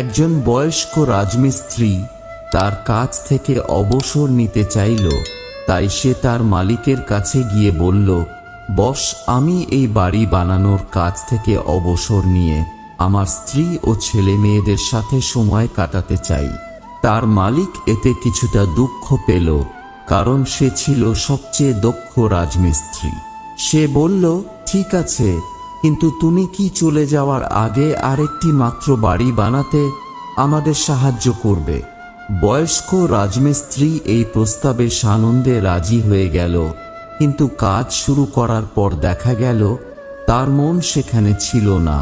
একজন বয়স্ক রাজমিস্ত্রি তার কাজ থেকে অবসর নিতে চাইল, তাই সে তার মালিকের কাছে গিয়ে বলল, বস, আমি এই বাড়ি বানানোর কাজ থেকে অবসর নিয়ে আমার স্ত্রী ও ছেলে মেয়েদের সাথে সময় কাটাতে চাই। তার মালিক এতে কিছুটা দুঃখ পেল, কারণ সে ছিল সবচেয়ে দক্ষ রাজমিস্ত্রি। সে বলল, ঠিক আছে, কিন্তু তুমি কি চলে যাওয়ার আগে আরেকটি মাত্র বাড়ি বানাতে আমাদের সাহায্য করবে? বয়স্ক রাজমিস্ত্রি এই প্রস্তাবে সানন্দে রাজি হয়ে গেল, কিন্তু কাজ শুরু করার পর দেখা গেল তার মন সেখানে ছিল না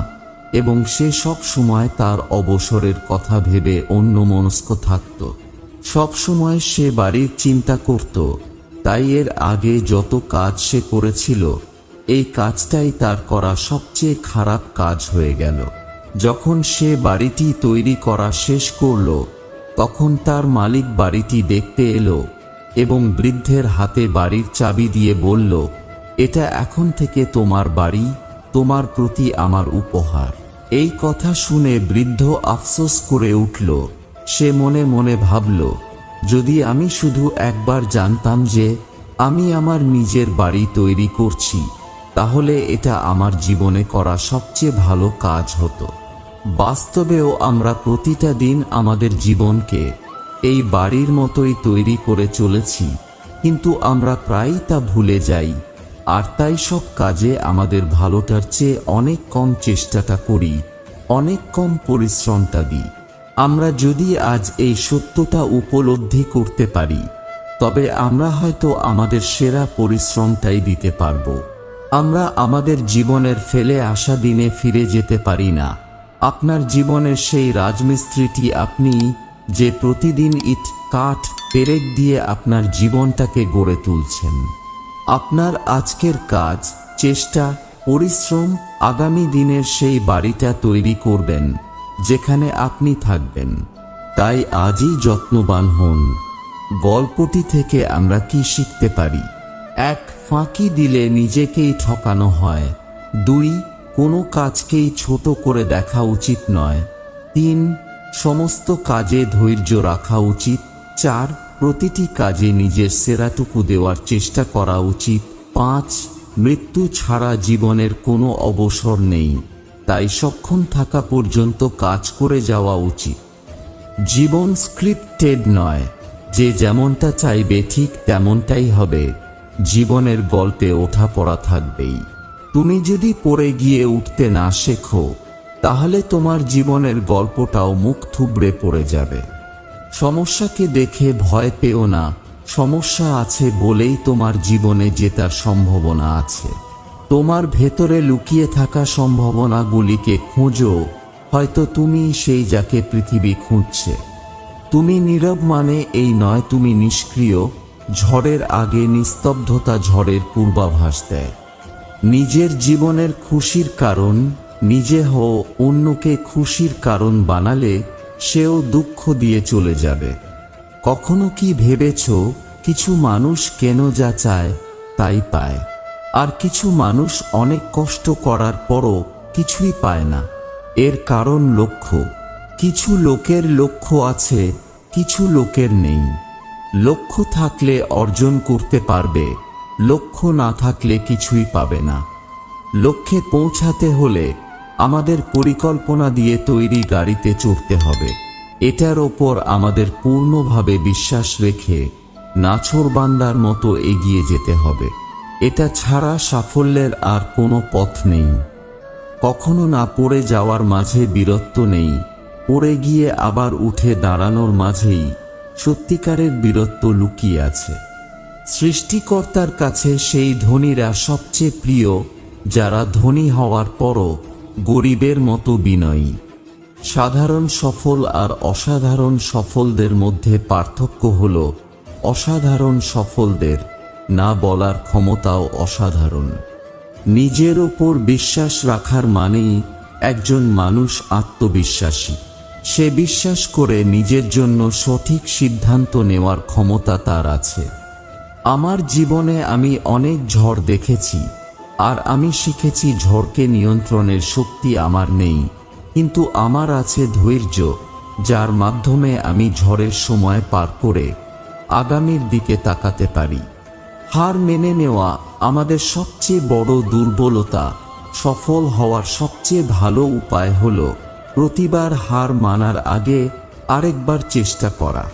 এবং সে সব সময় তার অবসরের কথা ভেবে অন্যমনস্ক থাকত। সব সময় সে বাড়ির চিন্তা করত, তাই এর আগে যত কাজ সে করেছিল এই কাজটাই তার করা সবচেয়ে খারাপ কাজ হয়ে গেল। যখন সে বাড়িটি তৈরি করা শেষ করল, তখন তার মালিক বাড়িটি দেখতে এলো এবং বৃদ্ধের হাতে বাড়ির চাবি দিয়ে বলল, এটা এখন থেকে তোমার বাড়ি, তোমার প্রতি আমার উপহার। এই কথা শুনে বৃদ্ধ আফসোস করে উঠল। সে মনে মনে ভাবল, যদি আমি শুধু একবার জানতাম যে আমি আমার নিজের বাড়ি তৈরি করছি, তাহলে এটা আমার জীবনে করা সবচেয়ে ভালো কাজ হতো। বাস্তবেও আমরা প্রতিটা দিন আমাদের জীবনকে এই বাড়ির মতোই তৈরি করে চলেছি, কিন্তু আমরা প্রায়ই তা ভুলে যাই, আর তাই সব কাজে আমাদের ভালোটার চেয়ে অনেক কম চেষ্টাটা করি, অনেক কম পরিশ্রমটা দিই। আমরা যদি আজ এই সত্যটা উপলব্ধি করতে পারি, তবে আমরা হয়তো আমাদের সেরা পরিশ্রমটাই দিতে পারব। আমরা আমাদের জীবনের ফেলে আসা দিনে ফিরে যেতে পারি না। আপনার জীবনের সেই রাজমিস্ত্রিটি আপনি, যে প্রতিদিন ইট, কাঠ, পেরেক দিয়ে আপনার জীবনটাকে গড়ে তুলছেন। আপনার আজকের কাজ, চেষ্টা, পরিশ্রম আগামী দিনের সেই বাড়িটা তৈরি করবেন যেখানে আপনি থাকবেন। তাই আজই যত্নবান হন। গল্পটি থেকে আমরা কি শিখতে পারি? 1. ফাঁকি দিলে নিজেকেই ঠকানো হয়। 2. কোনো কাজকেই ছোট করে দেখা উচিত নয়। 3. সমস্ত কাজে ধৈর্য রাখা উচিত। 4. প্রতিটি কাজে নিজের সেরাটুকু দেওয়ার চেষ্টা করা উচিত। 5. মৃত্যু ছাড়া জীবনের কোনো অবসর নেই, তাই সক্ষম থাকা পর্যন্ত কাজ করে যাওয়া উচিত। জীবন স্ক্রিপ্টেড নয়, যে যেমনটা চাইবে ঠিক তেমনটাই হবে। জীবনের গল্পে ওঠাপড়া থাকবেই। তুমি যদি পড়ে গিয়ে উঠতে না শেখো, তাহলে তোমার জীবনের গল্পটাও মুখ থুবড়ে পড়ে যাবে। সমস্যাকে দেখে ভয় পেও না, সমস্যা আছে বলেই তোমার জীবনে জেতার সম্ভাবনা আছে। তোমার ভেতরে লুকিয়ে থাকা সম্ভাবনাগুলিকে খোঁজো, হয়তো তুমি সেই যাকে পৃথিবী খুঁজছে। তুমি নীরব মানে এই নয় তুমি নিষ্ক্রিয়। ঝড়ের আগে নিস্তব্ধতা ঝড়ের পূর্বাভাস দেয়। নিজের জীবনের খুশির কারণ নিজে হও, অন্যকে খুশির কারণ বানালে সেও দুঃখ দিয়ে চলে যাবে। কখনো কি ভেবেছ, কিছু মানুষ কেন যা চায় তাই পায়, আর কিছু মানুষ অনেক কষ্ট করার পরও কিছুই পায় না? এর কারণ লক্ষ্য। কিছু লোকের লক্ষ্য আছে, কিছু লোকের নেই। লক্ষ্য থাকলে অর্জন করতে পারবে, লক্ষ্য না থাকলে কিছুই পাবে না। লক্ষ্যে পৌঁছাতে হলে আমাদের পরিকল্পনা দিয়ে তৈরি গাড়িতে চড়তে হবে। এটার ওপর আমাদের পূর্ণভাবে বিশ্বাস রেখে নাছোড়বান্দার মতো এগিয়ে যেতে হবে। এটা ছাড়া সাফল্যের আর কোনো পথ নেই। কখনো না পড়ে যাওয়ার মাঝে বীরত্ব নেই, পড়ে গিয়ে আবার উঠে দাঁড়ানোর মাঝেই সত্যিকারের বীরত্ব লুকিয়ে আছে। সৃষ্টিকর্তার কাছে সেই ধনীরা সবচেয়ে প্রিয়, যারা ধনী হওয়ার পরও গরিবের মতো বিনয়ী। সাধারণ সফল আর অসাধারণ সফলদের মধ্যে পার্থক্য হল, অসাধারণ সফলদের না বলার ক্ষমতাও অসাধারণ। নিজের ওপর বিশ্বাস রাখার মানেই একজন মানুষ আত্মবিশ্বাসী। সে বিশ্বাস করে নিজের জন্য সঠিক সিদ্ধান্ত নেওয়ার ক্ষমতা তার আছে। আমার জীবনে আমি অনেক ঝড় দেখেছি, আর আমি শিখেছি ঝড়কে নিয়ন্ত্রণের শক্তি আমার নেই, কিন্তু আমার আছে ধৈর্য, যার মাধ্যমে আমি ঝড়ের সময় পার করে আগামীর দিকে তাকাতে পারি। হার মেনে নেওয়া আমাদের সবচেয়ে বড় দুর্বলতা। সফল হওয়ার সবচেয়ে ভালো উপায় হলো প্রতিবার হার মানার আগে আরেকবার চেষ্টা করা।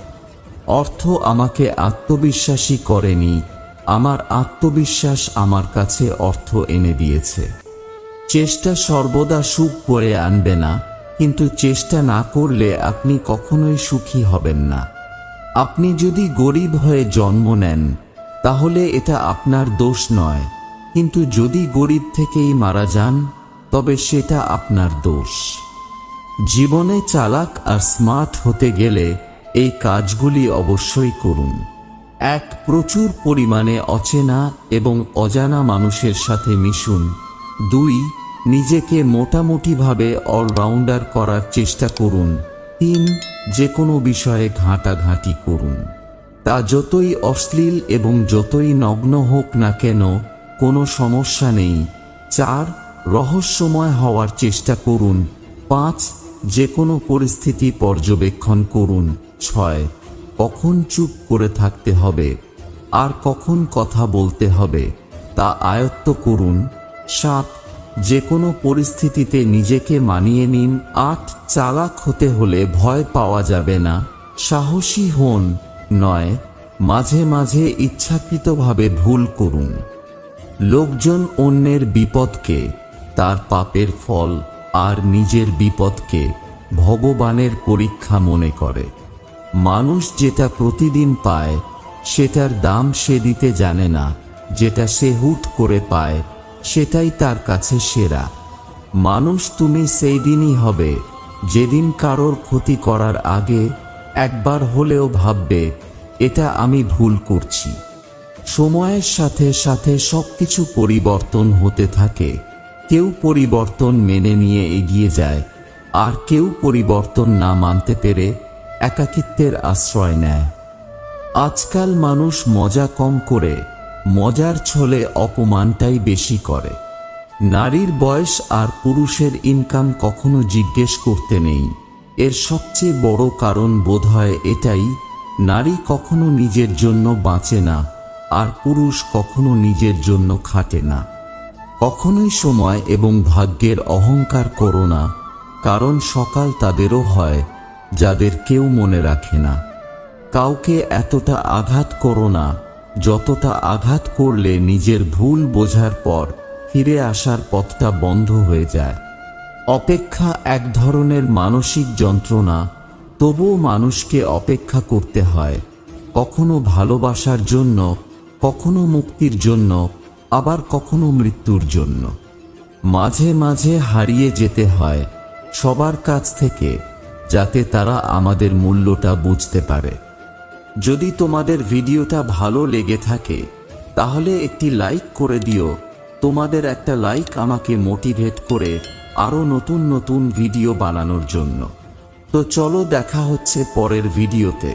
অর্থ আমাকে আত্মবিশ্বাসী করেনি, আমার আত্মবিশ্বাস আমার কাছে অর্থ এনে দিয়েছে। চেষ্টা সর্বদা সুখ বয়ে আনবে না, কিন্তু চেষ্টা না করলে আপনি কখনোই সুখী হবেন না। আপনি যদি গরিব হয়ে জন্ম নেন তাহলে এটা আপনার দোষ নয়, কিন্তু যদি গরিব থেকেই মারা যান তবে সেটা আপনার দোষ। জীবনে চালাক আর স্মার্ট হতে গেলে এই কাজগুলি অবশ্যই করুন। 1. প্রচুর পরিমাণে অচেনা এবং অজানা মানুষের সাথে মিশুন। 2. নিজেকে মোটামুটিভাবে অলরাউন্ডার করার চেষ্টা করুন। 3. যে কোনো বিষয়ে ঘাঁটাঘাঁটি করুন, তা যতই অশ্লীল এবং যতই নগ্ন হোক না কেন, কোনো সমস্যা নেই। 4. রহস্যময় হওয়ার চেষ্টা করুন। 5. যে কোনো পরিস্থিতি পর্যবেক্ষণ করুন। 6. কখন চুপ করে থাকতে হবে আর কখন কথা বলতে হবে তা আয়ত্ত করুন। 7. যে কোনো পরিস্থিতিতে নিজেকে মানিয়ে নিন। 8. চালাক হতে হলে ভয় পাওয়া যাবে না, সাহসী হন। 9. মাঝে মাঝে ইচ্ছাকৃতভাবে ভুল করুন। লোকজন অন্যের বিপদকে তার পাপের ফল আর নিজের বিপদকে ভগবানের পরীক্ষা মনে করে। মানুষ যেটা প্রতিদিন পায় সেটার দাম সে দিতে জানে না, যেটা সে হুট করে পায় সেটাই তার কাছে সেরা। মানুষ তুমি সেই দিনই হবে যেদিন কারোর ক্ষতি করার আগে একবার হলেও ভাববে এটা আমি ভুল করছি। সময়ের সাথে সাথে সবকিছু পরিবর্তন হতে থাকে। কেউ পরিবর্তন মেনে নিয়ে এগিয়ে যায়, আর কেউ পরিবর্তন না মানতে পেরে একাকিত্বের আশ্রয় নেয়। আজকাল মানুষ মজা কম করে মজার ছলে অপমানটাই বেশি করে। নারীর বয়স আর পুরুষের ইনকাম কখনো জিজ্ঞেস করতে নেই। এর সবচেয়ে বড় কারণ বোধহয় এটাই, নারী কখনো নিজের জন্য বাঁচে না আর পুরুষ কখনো নিজের জন্য খাটে না। কখনোই সময় এবং ভাগ্যের অহংকার করো না, কারণ সকাল তাদেরও হয় যাদের কেউ মনে রাখে না। কাউকে এতটা আঘাত করো না যতটা আঘাত করলে নিজের ভুল বোঝার পর ফিরে আসার পথটা বন্ধ হয়ে যায়। অপেক্ষা এক ধরনের মানসিক যন্ত্রণা, তবুও মানুষকে অপেক্ষা করতে হয়, কখনো ভালোবাসার জন্য, কখনো মুক্তির জন্য, আবার কখনো মৃত্যুর জন্য। মাঝে মাঝে হারিয়ে যেতে হয় সবার কাছ থেকে, যাতে তারা আমাদের মূল্যটা বুঝতে পারে। যদি তোমাদের ভিডিওটা ভালো লেগে থাকে তাহলে একটি লাইক করে দিও। তোমাদের একটা লাইক আমাকে মোটিভেট করে আরো নতুন নতুন ভিডিও বানানোর জন্য। তো চলো দেখা হচ্ছে পরের ভিডিওতে।